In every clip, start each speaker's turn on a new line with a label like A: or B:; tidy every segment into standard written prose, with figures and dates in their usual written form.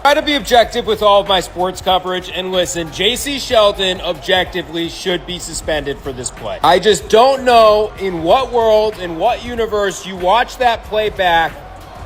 A: Try to be objective with all of my sports coverage, and listen, Jacy Sheldon objectively should be suspended for this play. I just don't know in what world, in what universe you watch that play back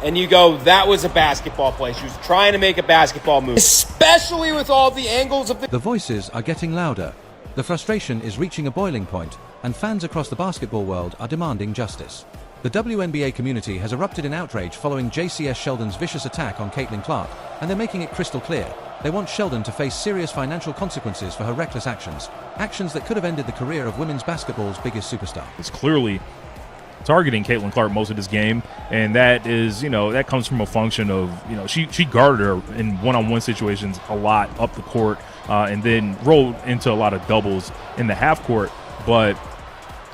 A: and you go, that was a basketball play. She was trying to make a basketball move, especially with all the angles of
B: The voices are getting louder. The frustration is reaching a boiling point, and fans across the basketball world are demanding justice. The WNBA community has erupted in outrage following Jacy Sheldon's vicious attack on Caitlin Clark, and they're making it crystal clear. They want Sheldon to face serious financial consequences for her reckless actions that could have ended the career of women's basketball's biggest superstar.
C: It's clearly targeting Caitlin Clark most of this game, and that is, that comes from a function of, she guarded her in one-on-one situations a lot up the court, and then rolled into a lot of doubles in the half court, but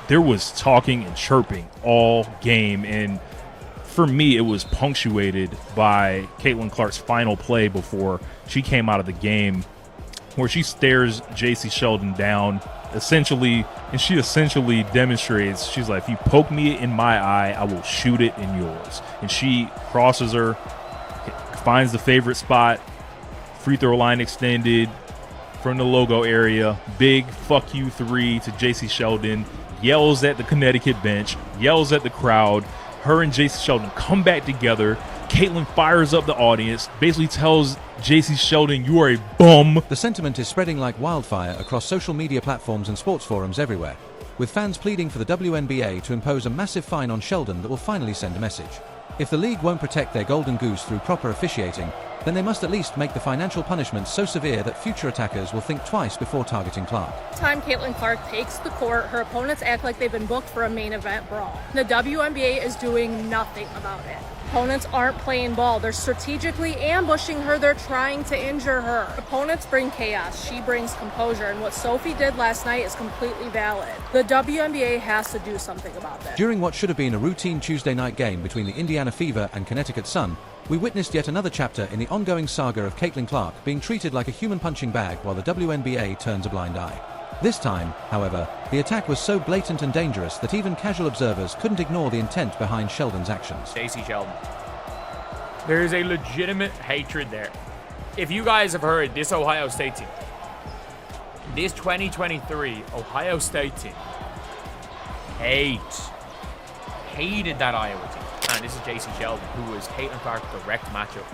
C: there was talking and chirping all game, and for me, it was punctuated by Caitlin Clark's final play before she came out of the game, where she stares Jacy Sheldon down, she essentially demonstrates, she's like, if you poke me in my eye, I will shoot it in yours. And she crosses her, finds the favorite spot, free throw line extended from the logo area, big fuck you three to Jacy Sheldon, yells at the Connecticut bench, yells at the crowd. Her and Jacy Sheldon come back together. Caitlin fires up the audience, basically tells Jacy Sheldon, you are a bum.
B: The sentiment is spreading like wildfire across social media platforms and sports forums everywhere, with fans pleading for the WNBA to impose a massive fine on Sheldon that will finally send a message. If the league won't protect their golden goose through proper officiating, then they must at least make the financial punishment so severe that future attackers will think twice before targeting Clark.
D: Time Caitlin Clark takes the court, her opponents act like they've been booked for a main event brawl. The WNBA is doing nothing about it. Opponents aren't playing ball. They're strategically ambushing her. They're trying to injure her. Opponents bring chaos. She brings composure. And what Sophie did last night is completely valid. The WNBA has to do something about that.
B: During what should have been a routine Tuesday night game between the Indiana Fever and Connecticut Sun, we witnessed yet another chapter in the ongoing saga of Caitlin Clark being treated like a human punching bag while the WNBA turns a blind eye. This time, however, the attack was so blatant and dangerous that even casual observers couldn't ignore the intent behind Sheldon's actions.
E: Jacy Sheldon. There is a legitimate hatred there. If you guys have heard, this Ohio State team, this 2023 Ohio State team, hated that Iowa team. And this is Jacy Sheldon, who was Caitlin Clark's direct matchup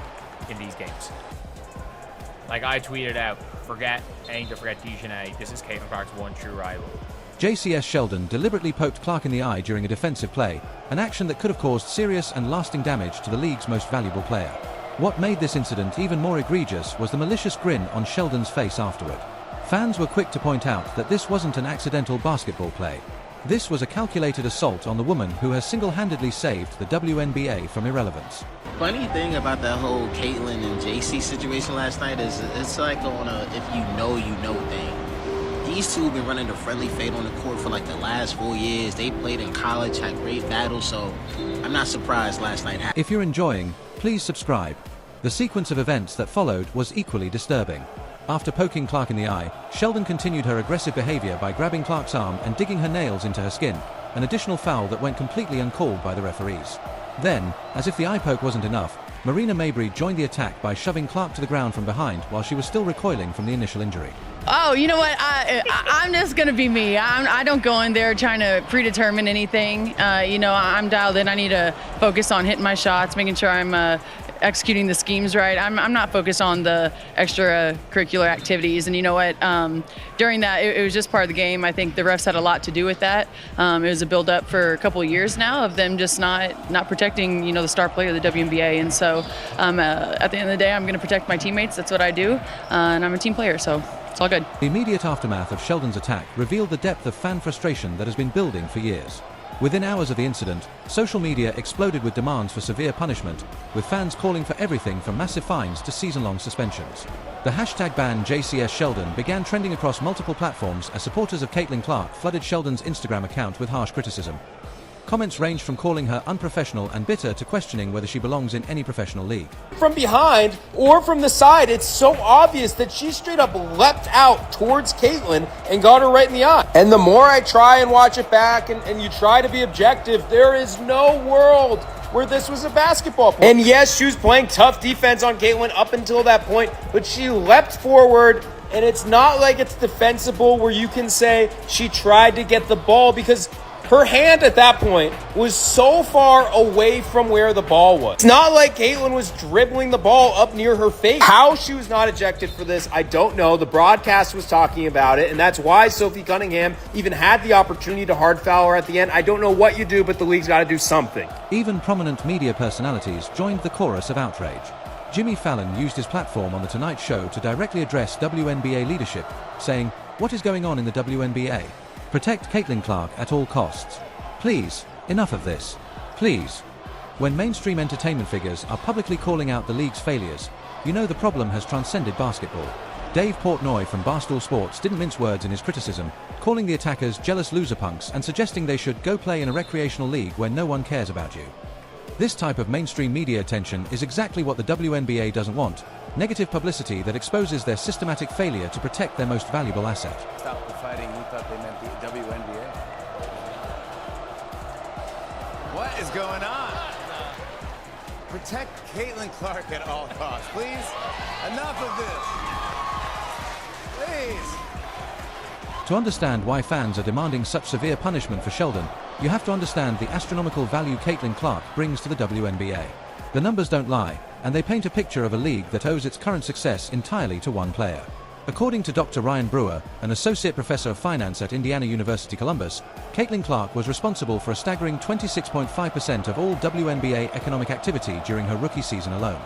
E: in these games. Like I tweeted out, forget Dejanay, this is Caitlin Clark's one true rival.
B: Jacy Sheldon deliberately poked Clark in the eye during a defensive play, an action that could have caused serious and lasting damage to the league's most valuable player. What made this incident even more egregious was the malicious grin on Sheldon's face afterward. Fans were quick to point out that this wasn't an accidental basketball play. This was a calculated assault on the woman who has single-handedly saved the WNBA from irrelevance.
F: Funny thing about that whole Caitlin and Jacy situation last night is it's like on a if you know thing. These two have been running the friendly fade on the court for like the last 4 years. They played in college, had great battles, so I'm not surprised last night happened.
B: If you're enjoying, please subscribe. The sequence of events that followed was equally disturbing. After poking Clark in the eye, Sheldon continued her aggressive behavior by grabbing Clark's arm and digging her nails into her skin, an additional foul that went completely uncalled by the referees. Then, as if the eye poke wasn't enough, Marina Mabrey joined the attack by shoving Clark to the ground from behind while she was still recoiling from the initial injury.
G: Oh, you know what? I'm just going to be me. I don't go in there trying to predetermine anything. I'm dialed in. I need to focus on hitting my shots, making sure I'm executing the schemes right. I'm not focused on the extracurricular activities. And you know what? During that, it was just part of the game. I think the refs had a lot to do with that. It was a build-up for a couple of years now of them just not protecting, the star player of the WNBA. And so at the end of the day, I'm going to protect my teammates. That's what I do. And I'm a team player, so it's all good.
B: The immediate aftermath of Sheldon's attack revealed the depth of fan frustration that has been building for years. Within hours of the incident, social media exploded with demands for severe punishment, with fans calling for everything from massive fines to season-long suspensions. The hashtag ban Jacy Sheldon began trending across multiple platforms as supporters of Caitlin Clark flooded Sheldon's Instagram account with harsh criticism. Comments range from calling her unprofessional and bitter to questioning whether she belongs in any professional league.
A: From behind or from the side, it's so obvious that she straight up leapt out towards Caitlyn and got her right in the eye. And the more I try and watch it back and you try to be objective, there is no world where this was a basketball play. And yes, she was playing tough defense on Caitlyn up until that point, but she leapt forward, and it's not like it's defensible where you can say she tried to get the ball, because her hand at that point was so far away from where the ball was. It's not like Caitlyn was dribbling the ball up near her face. How she was not ejected for this, I don't know. The broadcast was talking about it, and that's why Sophie Cunningham even had the opportunity to hard foul her at the end. I don't know what you do, but the league's got to do something.
B: Even prominent media personalities joined the chorus of outrage. Jimmy Fallon used his platform on The Tonight Show to directly address WNBA leadership, saying, "What is going on in the WNBA? Protect Caitlyn Clark at all costs. Please, enough of this. Please." When mainstream entertainment figures are publicly calling out the league's failures, you know the problem has transcended basketball. Dave Portnoy from Barstool Sports didn't mince words in his criticism, calling the attackers jealous loser punks and suggesting they should go play in a recreational league where no one cares about you. This type of mainstream media attention is exactly what the WNBA doesn't want. Negative publicity that exposes their systematic failure to protect their most valuable asset.
H: Stop the fighting, you thought they meant the WNBA? What is going on? Protect Caitlyn Clark at all costs, please. Enough of this. Please.
B: To understand why fans are demanding such severe punishment for Sheldon, you have to understand the astronomical value Caitlyn Clark brings to the WNBA. The numbers don't lie, and they paint a picture of a league that owes its current success entirely to one player. According to Dr. Ryan Brewer, an associate professor of finance at Indiana University Columbus, Caitlyn Clark was responsible for a staggering 26.5% of all WNBA economic activity during her rookie season alone.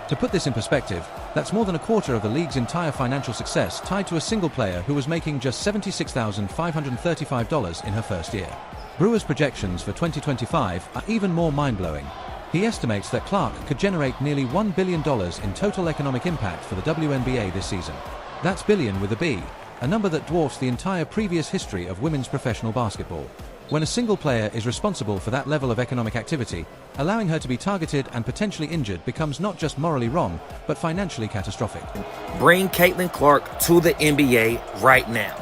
B: To put this in perspective, that's more than a quarter of the league's entire financial success tied to a single player who was making just $76,535 in her first year. Brewer's projections for 2025 are even more mind-blowing. He estimates that Clark could generate nearly $1 billion in total economic impact for the WNBA this season. That's billion with a B, a number that dwarfs the entire previous history of women's professional basketball. When a single player is responsible for that level of economic activity, allowing her to be targeted and potentially injured becomes not just morally wrong, but financially catastrophic.
I: Bring Caitlyn Clark to the NBA right now,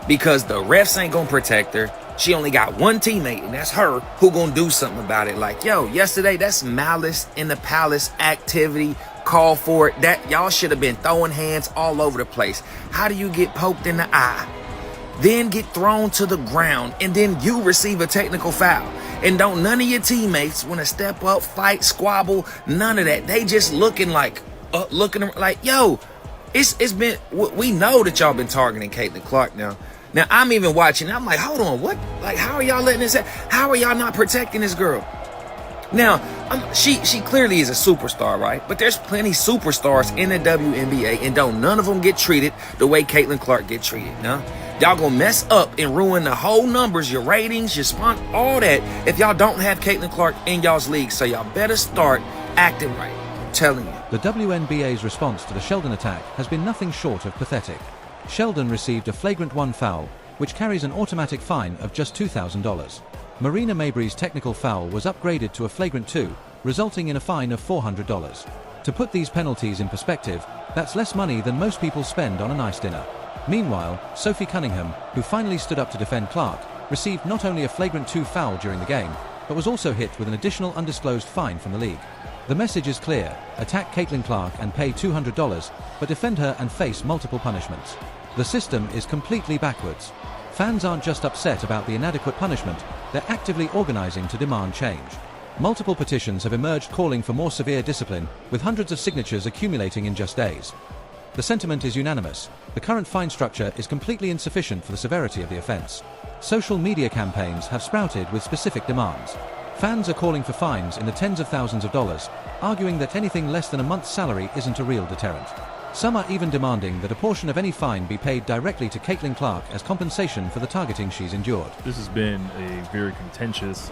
I: because the refs ain't gonna protect her. She only got one teammate, and that's her, who gonna do something about it. Like, yo, yesterday, that's malice in the palace activity. Call for it. That y'all should have been throwing hands all over the place. How do you get poked in the eye, then get thrown to the ground, and then you receive a technical foul? And don't none of your teammates want to step up, fight, squabble, none of that. They just looking like, yo, it's been, we know that y'all been targeting Caitlyn Clark now. Now, I'm even watching, I'm like, hold on, what? Like, how are y'all letting this happen? How are y'all not protecting this girl? Now, she clearly is a superstar, right? But there's plenty superstars in the WNBA, and don't none of them get treated the way Caitlyn Clark get treated, no? Y'all gonna mess up and ruin the whole numbers, your ratings, your sponsor, all that, if y'all don't have Caitlyn Clark in y'all's league. So y'all better start acting right. I'm telling you.
B: The WNBA's response to the Sheldon attack has been nothing short of pathetic. Sheldon received a flagrant 1 foul, which carries an automatic fine of just $2,000. Marina Mabry's technical foul was upgraded to a flagrant 2, resulting in a fine of $400. To put these penalties in perspective, that's less money than most people spend on a nice dinner. Meanwhile, Sophie Cunningham, who finally stood up to defend Clark, received not only a flagrant 2 foul during the game, but was also hit with an additional undisclosed fine from the league. The message is clear: attack Caitlyn Clark and pay $200, but defend her and face multiple punishments. The system is completely backwards. Fans aren't just upset about the inadequate punishment, they're actively organizing to demand change. Multiple petitions have emerged calling for more severe discipline, with hundreds of signatures accumulating in just days. The sentiment is unanimous. The current fine structure is completely insufficient for the severity of the offense. Social media campaigns have sprouted with specific demands. Fans are calling for fines in the tens of thousands of dollars, arguing that anything less than a month's salary isn't a real deterrent. Some are even demanding that a portion of any fine be paid directly to Caitlin Clark as compensation for the targeting she's endured.
C: This has been a very contentious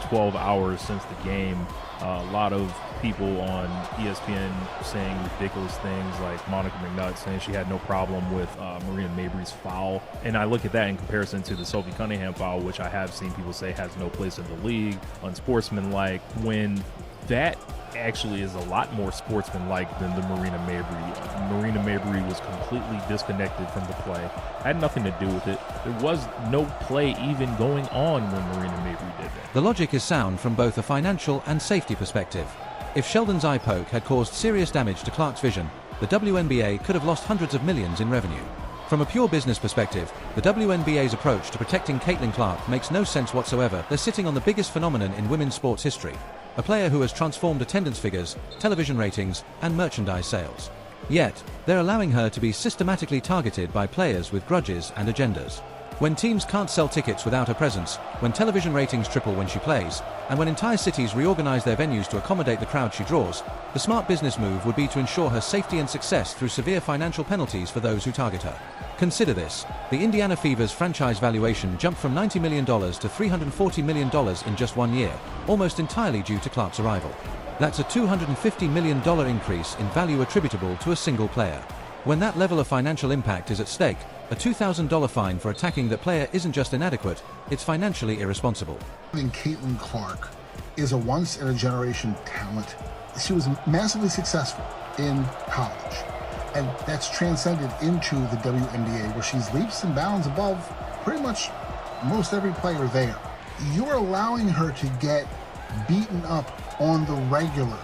C: 12 hours since the game. A lot of people on ESPN saying ridiculous things like Monica McNutt saying she had no problem with Marina Mabry's foul. And I look at that in comparison to the Sophie Cunningham foul, which I have seen people say has no place in the league, unsportsmanlike, when that actually is a lot more sportsmanlike than the Marina Mabry. Marina Mabry was completely disconnected from the play. Had nothing to do with it. There was no play even going on when Marina Mabry did that.
B: The logic is sound from both a financial and safety perspective. If Sheldon's eye poke had caused serious damage to Clark's vision, the WNBA could have lost hundreds of millions in revenue. From a pure business perspective, the WNBA's approach to protecting Caitlin Clark makes no sense whatsoever. They're sitting on the biggest phenomenon in women's sports history, a player who has transformed attendance figures, television ratings, and merchandise sales. Yet, they're allowing her to be systematically targeted by players with grudges and agendas. When teams can't sell tickets without her presence, when television ratings triple when she plays, and when entire cities reorganize their venues to accommodate the crowd she draws, the smart business move would be to ensure her safety and success through severe financial penalties for those who target her. Consider this: the Indiana Fever's franchise valuation jumped from $90 million to $340 million in just 1 year, almost entirely due to Clark's arrival. That's a $250 million increase in value attributable to a single player. When that level of financial impact is at stake, a $2,000 fine for attacking that player isn't just inadequate, it's financially irresponsible.
J: I think Caitlin Clark is a once-in-a-generation talent. She was massively successful in college, and that's transcended into the WNBA, where she's leaps and bounds above pretty much most every player there. You're allowing her to get beaten up on the regular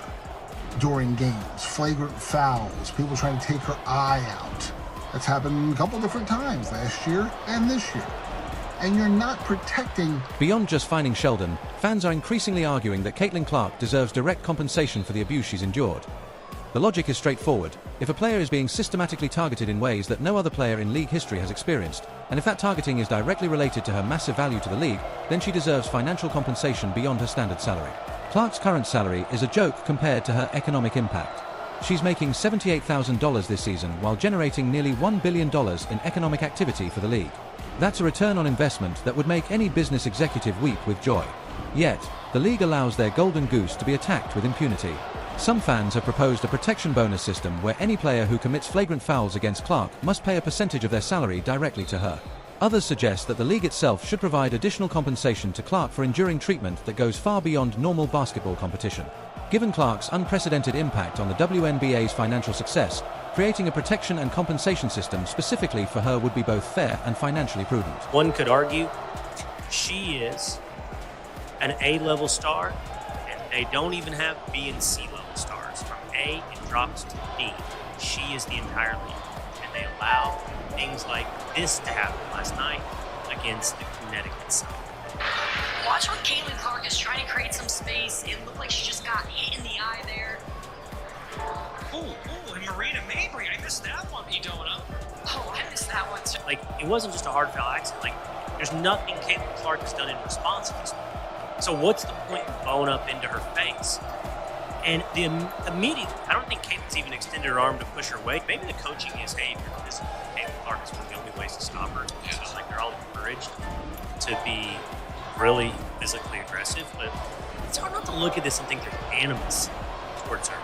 J: during games, flagrant fouls, people trying to take her eye out. That's happened a couple different times last year and this year. And you're not protecting.
B: Beyond just fining Sheldon, fans are increasingly arguing that Caitlin Clark deserves direct compensation for the abuse she's endured. The logic is straightforward. If a player is being systematically targeted in ways that no other player in league history has experienced, and if that targeting is directly related to her massive value to the league, then she deserves financial compensation beyond her standard salary. Clark's current salary is a joke compared to her economic impact. She's making $78,000 this season while generating nearly $1 billion in economic activity for the league. That's a return on investment that would make any business executive weep with joy. Yet, the league allows their golden goose to be attacked with impunity. Some fans have proposed a protection bonus system where any player who commits flagrant fouls against Clark must pay a percentage of their salary directly to her. Others suggest that the league itself should provide additional compensation to Clark for enduring treatment that goes far beyond normal basketball competition. Given Clark's unprecedented impact on the WNBA's financial success, creating a protection and compensation system specifically for her would be both fair and financially prudent.
K: One could argue she is an A-level star, and they don't even have B and C-level stars. From A, it drops to B. She is the entire league, and they allow things like this to happen last night against the Connecticut Sun.
L: Watch when Caitlin Clark is trying to create some space. It looked like she just got hit in the eye there.
K: And Marina Mabry, I missed that one. You don't know?
L: Oh, I missed that one too.
K: Like, it wasn't just a hard foul accident. Like, there's nothing Caitlin Clark has done in response to this. So what's the point in blowing up into her face? And the immediate, I don't think Caitlin's even extended her arm to push her away. Maybe the coaching is, hey, this Caitlin Clark is one of the only ways to stop her. So it's like they're all encouraged to be really physically aggressive, but it's hard not to look at this and think there's animus towards her.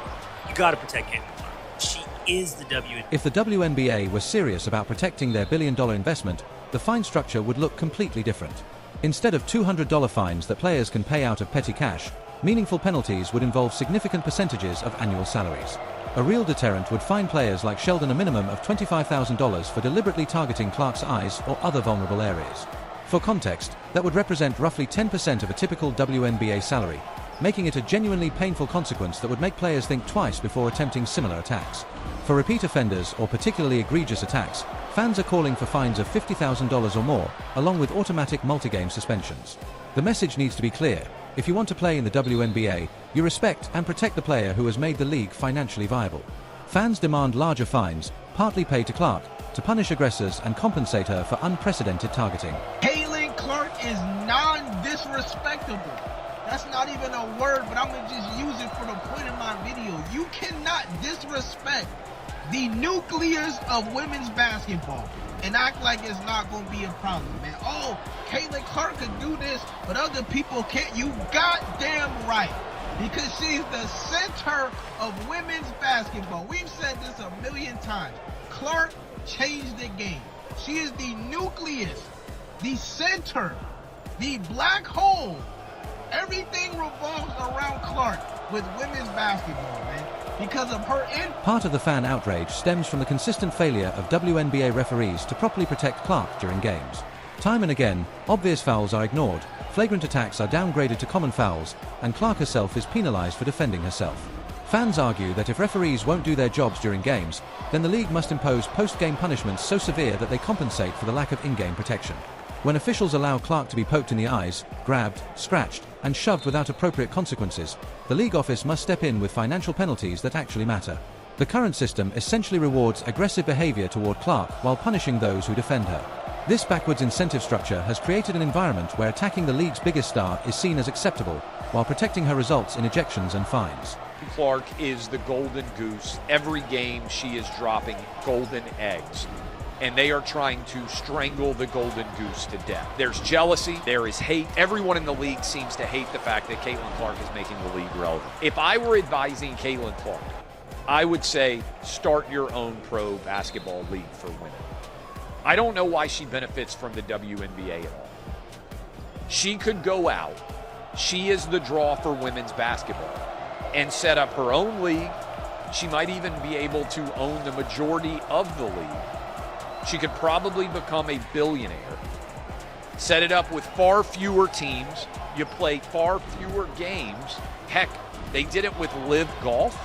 K: You got to protect Caitlin Clark. She is the WNBA.
B: If the WNBA were serious about protecting their billion-dollar investment, the fine structure would look completely different. Instead of $200 fines that players can pay out of petty cash, meaningful penalties would involve significant percentages of annual salaries. A real deterrent would fine players like Sheldon a minimum of $25,000 for deliberately targeting Clark's eyes or other vulnerable areas. For context, that would represent roughly 10% of a typical WNBA salary, making it a genuinely painful consequence that would make players think twice before attempting similar attacks. For repeat offenders or particularly egregious attacks, fans are calling for fines of $50,000 or more, along with automatic multi-game suspensions. The message needs to be clear. If you want to play in the WNBA, you respect and protect the player who has made the league financially viable. Fans demand larger fines, partly paid to Clark, to punish aggressors and compensate her for unprecedented targeting.
M: Caitlin Clark is non-disrespectable. That's not even a word, but I'm going to just use it for the point of my video. You cannot disrespect the nucleus of women's basketball and act like it's not going to be a problem, man. Oh, Caitlin Clark could do this, but other people can't. You goddamn right. Because she's the center of women's basketball. We've said this a million times. Clark changed the game. She is the nucleus, the center, the black hole. Everything revolves around Clark with women's basketball, man. Because of her
B: Part of the fan outrage stems from the consistent failure of WNBA referees to properly protect Clark during games. Time and again, obvious fouls are ignored, flagrant attacks are downgraded to common fouls, and Clark herself is penalized for defending herself. Fans argue that if referees won't do their jobs during games, then the league must impose post-game punishments so severe that they compensate for the lack of in-game protection. When officials allow Clark to be poked in the eyes, grabbed, scratched, and shoved without appropriate consequences, the league office must step in with financial penalties that actually matter. The current system essentially rewards aggressive behavior toward Clark while punishing those who defend her. This backwards incentive structure has created an environment where attacking the league's biggest star is seen as acceptable, while protecting her results in ejections and fines.
N: Clark is the golden goose. Every game she is dropping golden eggs. And they are trying to strangle the golden goose to death. There's jealousy, there is hate. Everyone in the league seems to hate the fact that Caitlin Clark is making the league relevant. If I were advising Caitlin Clark, I would say start your own pro basketball league for women. I don't know why she benefits from the WNBA at all. She could go out, she is the draw for women's basketball, and set up her own league. She might even be able to own the majority of the league. She could probably become a billionaire. Set it up with far fewer teams. You play far fewer games. Heck, they did it with Live Golf.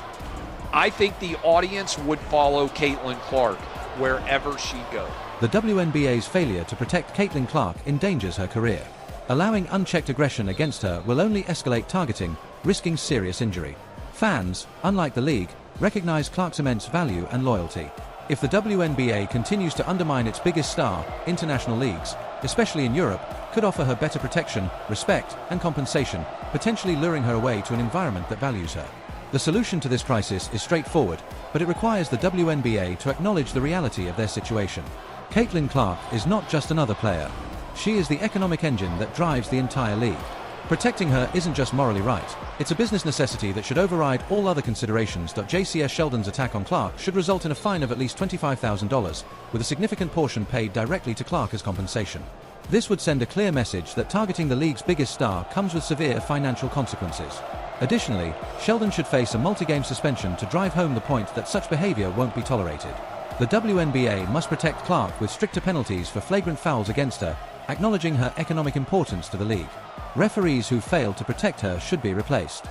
N: I think the audience would follow Caitlin Clark wherever she goes.
B: The WNBA's failure to protect Caitlin Clark endangers her career. Allowing unchecked aggression against her will only escalate targeting, risking serious injury. Fans, unlike the league, recognize Clark's immense value and loyalty. If the WNBA continues to undermine its biggest star, international leagues, especially in Europe, could offer her better protection, respect, and compensation, potentially luring her away to an environment that values her. The solution to this crisis is straightforward, but it requires the WNBA to acknowledge the reality of their situation. Caitlin Clark is not just another player. She is the economic engine that drives the entire league. Protecting her isn't just morally right, it's a business necessity that should override all other considerations. Jacy Sheldon's attack on Clark should result in a fine of at least $25,000, with a significant portion paid directly to Clark as compensation. This would send a clear message that targeting the league's biggest star comes with severe financial consequences. Additionally, Sheldon should face a multi-game suspension to drive home the point that such behavior won't be tolerated. The WNBA must protect Clark with stricter penalties for flagrant fouls against her, acknowledging her economic importance to the league. Referees who fail to protect her should be replaced.